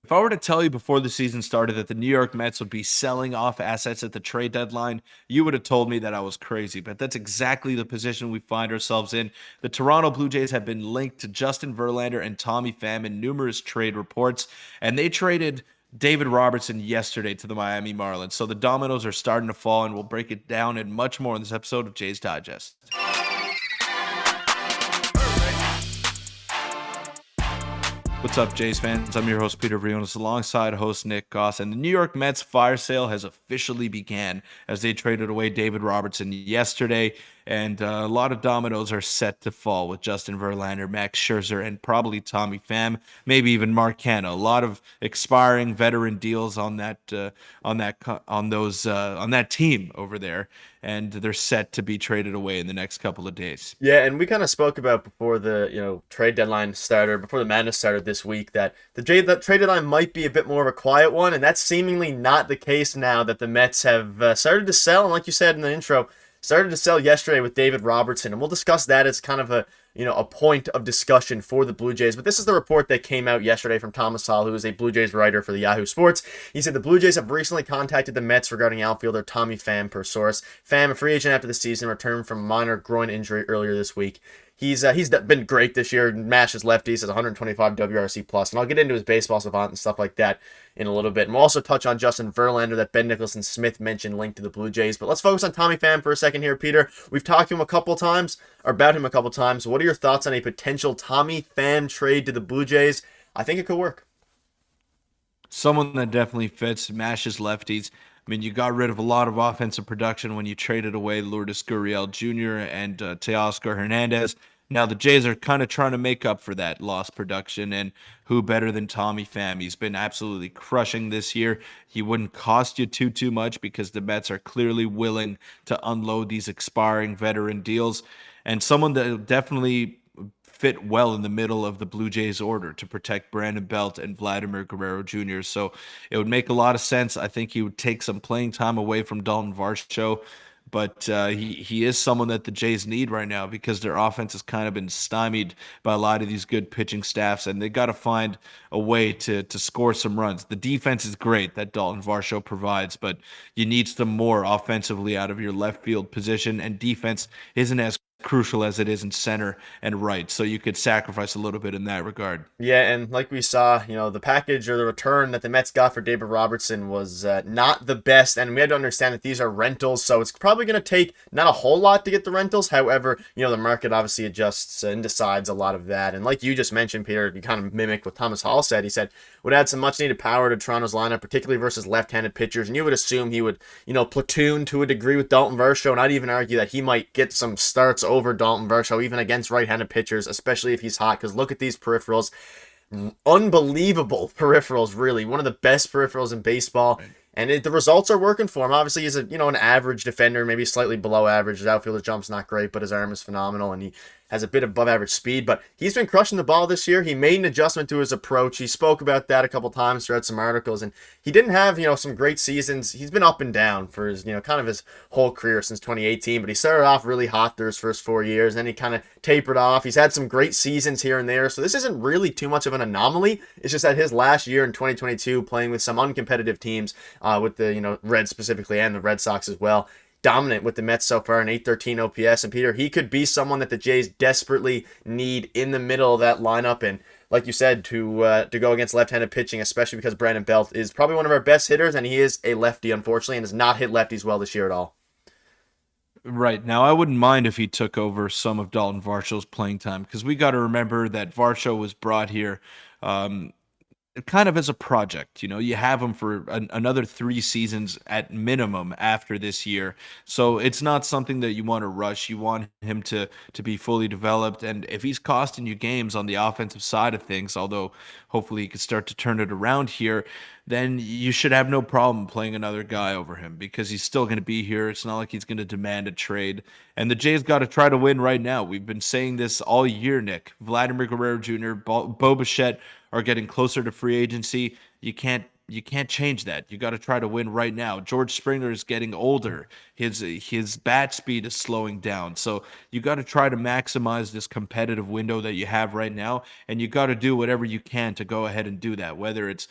If I were to tell you before the season started that the New York Mets would be selling off assets at the trade deadline, you would have told me that I was crazy. But that's exactly the position we find ourselves in. The Toronto Blue Jays have been linked to Justin Verlander and Tommy Pham in numerous trade reports, and they traded David Robertson yesterday to the Miami Marlins. So the dominoes are starting to fall, and we'll break it down and much more in this episode of Jays Digest. What's up, Jays fans? I'm your host, Peter Vryonis, alongside host Nick Gosse. And the New York Mets fire sale has officially began as they traded away David Robertson yesterday. And a lot of dominoes are set to fall with Justin Verlander, Max Scherzer, and probably Tommy Pham, maybe even Mark Canha. A lot of expiring veteran deals on that team over there, and they're set to be traded away in the next couple of days. Yeah, and we kind of spoke about before the trade deadline started, before the madness started this week, that that trade deadline might be a bit more of a quiet one, and that's seemingly not the case now that the Mets have started to sell, and like you said in the intro, started to sell yesterday with David Robertson, and we'll discuss that as kind of a point of discussion for the Blue Jays. But this is the report that came out yesterday from Thomas Hall, who is a Blue Jays writer for the Yahoo Sports. He said the Blue Jays have recently contacted the Mets regarding outfielder Tommy Pham, per source. Pham, a free agent after the season, returned from a minor groin injury earlier this week. He's been great this year, mashes lefties, has 125 WRC plus, and I'll get into his baseball savant and stuff like that in a little bit. And we'll also touch on Justin Verlander that Ben Nicholson Smith mentioned linked to the Blue Jays. But let's focus on Tommy Pham for a second here, Peter. We've talked to him a couple times, or about him a couple times. What are your thoughts on a potential Tommy Pham trade to the Blue Jays? I think it could work. Someone that definitely fits, mashes lefties. I mean, you got rid of a lot of offensive production when you traded away Lourdes Gurriel Jr. and Teoscar Hernandez. Now the Jays are kind of trying to make up for that lost production, and who better than Tommy Pham? He's been absolutely crushing this year. He wouldn't cost you too much because the Mets are clearly willing to unload these expiring veteran deals, and someone that definitely fit well in the middle of the Blue Jays order to protect Brandon Belt and Vladimir Guerrero Jr. So it would make a lot of sense. I think he would take some playing time away from Dalton Varsho, but he is someone that the Jays need right now because their offense has kind of been stymied by a lot of these good pitching staffs, and they got to find a way to score some runs. The defense is great that Dalton Varsho provides, but you need some more offensively out of your left field position, and defense isn't as crucial as it is in center and right. So you could sacrifice a little bit in that regard. Yeah, and like we saw, the package or the return that the Mets got for David Robertson was not the best, and we had to understand that these are rentals, so it's probably going to take not a whole lot to get the rentals. However, the market obviously adjusts and decides a lot of that, and like you just mentioned, Peter, you kind of mimicked what Thomas Hall said. He said would add some much-needed power to Toronto's lineup, particularly versus left-handed pitchers, and you would assume he would, platoon to a degree with Dalton Varsho, and I'd even argue that he might get some starts over Dalton Varsho, even against right-handed pitchers, especially if he's hot, because look at these peripherals. Unbelievable peripherals, really. One of the best peripherals in baseball. And the results are working for him. Obviously, he's an average defender, maybe slightly below average. His outfielder jump's not great, but his arm is phenomenal, and he has a bit of above average speed. But he's been crushing the ball this year. He made an adjustment to his approach. He spoke about that a couple times throughout some articles, and he didn't have some great seasons. He's been up and down for his kind of his whole career since 2018. But he started off really hot through his first 4 years, then he kind of tapered off. He's had some great seasons here and there, so this isn't really too much of an anomaly. It's just that his last year in 2022, playing with some uncompetitive teams, with the Reds specifically and the Red Sox as well, dominant with the Mets so far, an 813 OPS. And Peter, he could be someone that the Jays desperately need in the middle of that lineup, and like you said, to go against left-handed pitching, especially because Brandon Belt is probably one of our best hitters, and he is a lefty, unfortunately, and has not hit lefties well this year at all. Right. Now, I wouldn't mind if he took over some of Dalton Varsho's playing time because we got to remember that Varsho was brought here um, kind of as a project. You have him for another 3 seasons at minimum after this year. So it's not something that you want to rush. You want him to be fully developed. And if he's costing you games on the offensive side of things, although hopefully he could start to turn it around here, then you should have no problem playing another guy over him because he's still going to be here. It's not like he's going to demand a trade. And the Jays got to try to win right now. We've been saying this all year, Nick. Vladimir Guerrero Jr., Bo Bichette are getting closer to free agency. You can't change that. You got to try to win right now. George Springer is getting older. His bat speed is slowing down. So you got to try to maximize this competitive window that you have right now, and you got to do whatever you can to go ahead and do that. Whether it's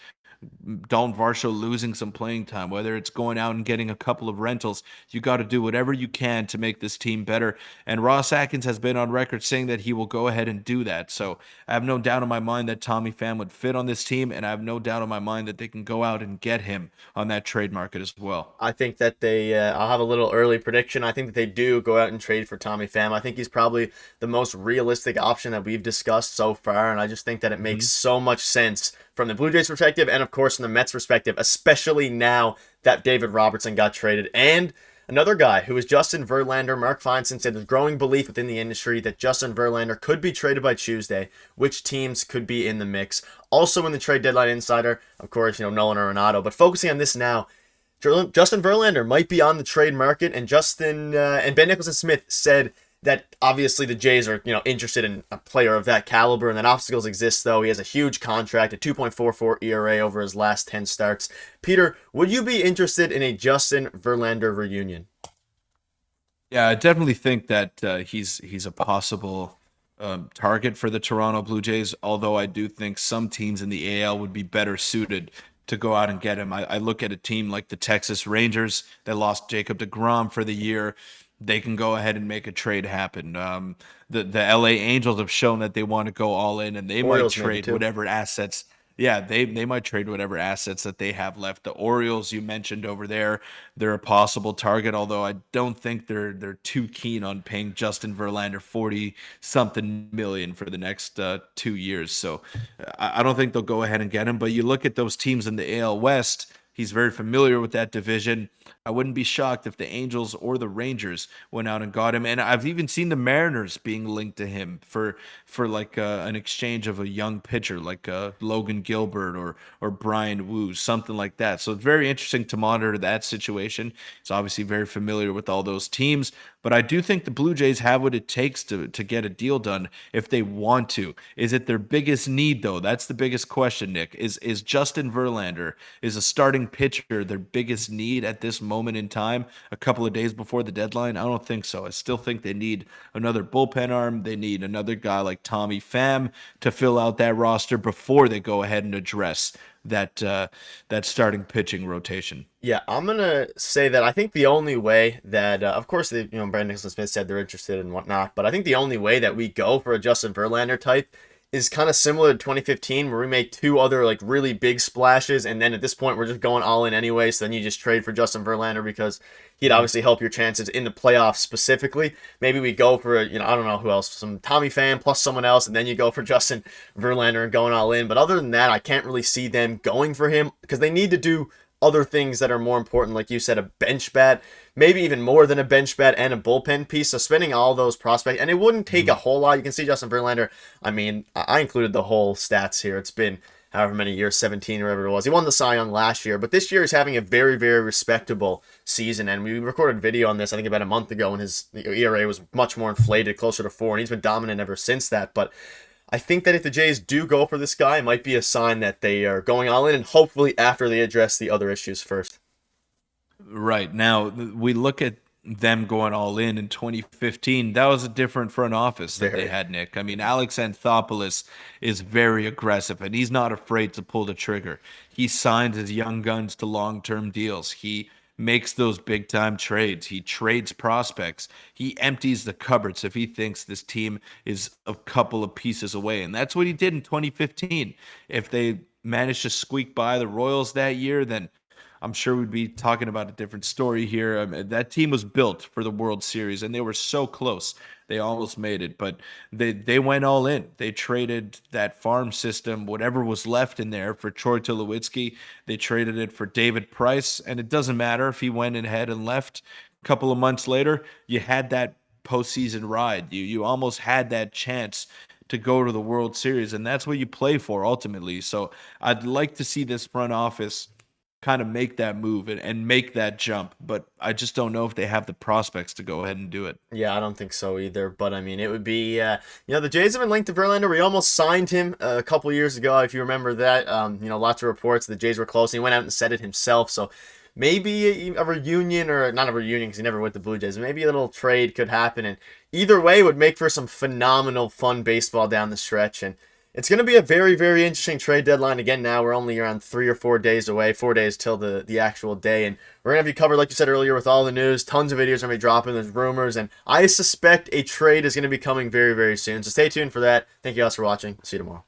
Dalton Varsho losing some playing time, whether it's going out and getting a couple of rentals. You got to do whatever you can to make this team better. And Ross Atkins has been on record saying that he will go ahead and do that. So I have no doubt in my mind that Tommy Pham would fit on this team, and I have no doubt in my mind that they can go out and get him on that trade market as well. I think that I'll have a little early prediction. I think that they do go out and trade for Tommy Pham. I think he's probably the most realistic option that we've discussed so far. And I just think that it makes so much sense from the Blue Jays perspective and, of course, from the Mets perspective, especially now that David Robertson got traded. And another guy who is Justin Verlander. Mark Feinstein said there's growing belief within the industry that Justin Verlander could be traded by Tuesday. Which teams could be in the mix? Also in the trade deadline insider, of course, Nolan Arenado. But focusing on this now, Justin Verlander might be on the trade market, and Ben Nicholson-Smith said that obviously the Jays are interested in a player of that caliber, and that obstacles exist. Though he has a huge contract, a 2.44 ERA over his last 10 starts. Peter, would you be interested in a Justin Verlander reunion? Yeah, I definitely think that he's a possible target for the Toronto Blue Jays. Although I do think some teams in the AL would be better suited to go out and get him. I look at a team like the Texas Rangers that lost Jacob deGrom for the year. They can go ahead and make a trade happen. The LA Angels have shown that they want to go all in, and they might Orioles maybe trade too. whatever assets. Yeah, they might trade whatever assets that they have left. The Orioles you mentioned over there, they're a possible target, although I don't think they're too keen on paying Justin Verlander 40 something million for the next 2 years. So I don't think they'll go ahead and get him. But you look at those teams in the AL West. He's very familiar with that division. I wouldn't be shocked if the Angels or the Rangers went out and got him. And I've even seen the Mariners being linked to him for like an exchange of a young pitcher like Logan Gilbert or Brian Wu, something like that. So it's very interesting to monitor that situation. He's obviously very familiar with all those teams. But I do think the Blue Jays have what it takes to get a deal done if they want to. Is it their biggest need, though? That's the biggest question, Nick. Is Justin Verlander, is a starting pitcher their biggest need at this moment in time, a couple of days before the deadline? I don't think so. I still think they need another bullpen arm. They need another guy like Tommy Pham to fill out that roster before they go ahead and address that starting pitching rotation. Yeah, I'm gonna say that I think the only way that, of course, Brandon Nicholson-Smith said they're interested and whatnot, but I think the only way that we go for a Justin Verlander type is kind of similar to 2015, where we make two other like really big splashes, and then at this point we're just going all in anyway. So then you just trade for Justin Verlander because he'd obviously help your chances in the playoffs specifically. Maybe we go for I don't know who else, some Tommy Pham plus someone else, and then you go for Justin Verlander and going all in. But other than that, I can't really see them going for him because they need to do other things that are more important, like you said, a bench bat, maybe even more than a bench bat and a bullpen piece. So spending all those prospects, and it wouldn't take a whole lot. You can see Justin Verlander. I mean, I included the whole stats here. It's been however many years, 17 or whatever it was. He won the Cy Young last year, but this year he's having a very, very respectable season. And we recorded a video on this, I think about a month ago, and his ERA was much more inflated, closer to 4, and he's been dominant ever since that. But I think that if the Jays do go for this guy, it might be a sign that they are going all in, and hopefully after they address the other issues first. Right. Now, we look at them going all in 2015. That was a different front office that they Very. had, Nick. I mean, Alex Anthopoulos is very aggressive, and he's not afraid to pull the trigger. He signs his young guns to long-term deals. He makes those big-time trades. He trades prospects. He empties the cupboards if he thinks this team is a couple of pieces away, and that's what he did in 2015. If they managed to squeak by the Royals that year, then I'm sure we'd be talking about a different story here. I mean, that team was built for the World Series, and they were so close. They almost made it, but they went all in. They traded that farm system, whatever was left in there, for Troy Tulowitzki. They traded it for David Price, and it doesn't matter if he went ahead and left. A couple of months later, you had that postseason ride. You almost had that chance to go to the World Series, and that's what you play for ultimately. So I'd like to see this front office kind of make that move and make that jump. But I just don't know if they have the prospects to go ahead and do it. Yeah, I don't think so either. But I mean, it would be, the Jays have been linked to Verlander. We almost signed him a couple years ago, if you remember that. Lots of reports the Jays were close, and he went out and said it himself. So maybe a reunion, or not a reunion because he never went to Blue Jays. Maybe a little trade could happen, and either way would make for some phenomenal, fun baseball down the stretch. And It's going to be a very, very interesting trade deadline. Again, now we're only around 3 or 4 days away, 4 days till the actual day. And we're going to have you covered, like you said earlier, with all the news. Tons of videos are going to be dropping. There's rumors. And I suspect a trade is going to be coming very, very soon. So stay tuned for that. Thank you guys for watching. See you tomorrow.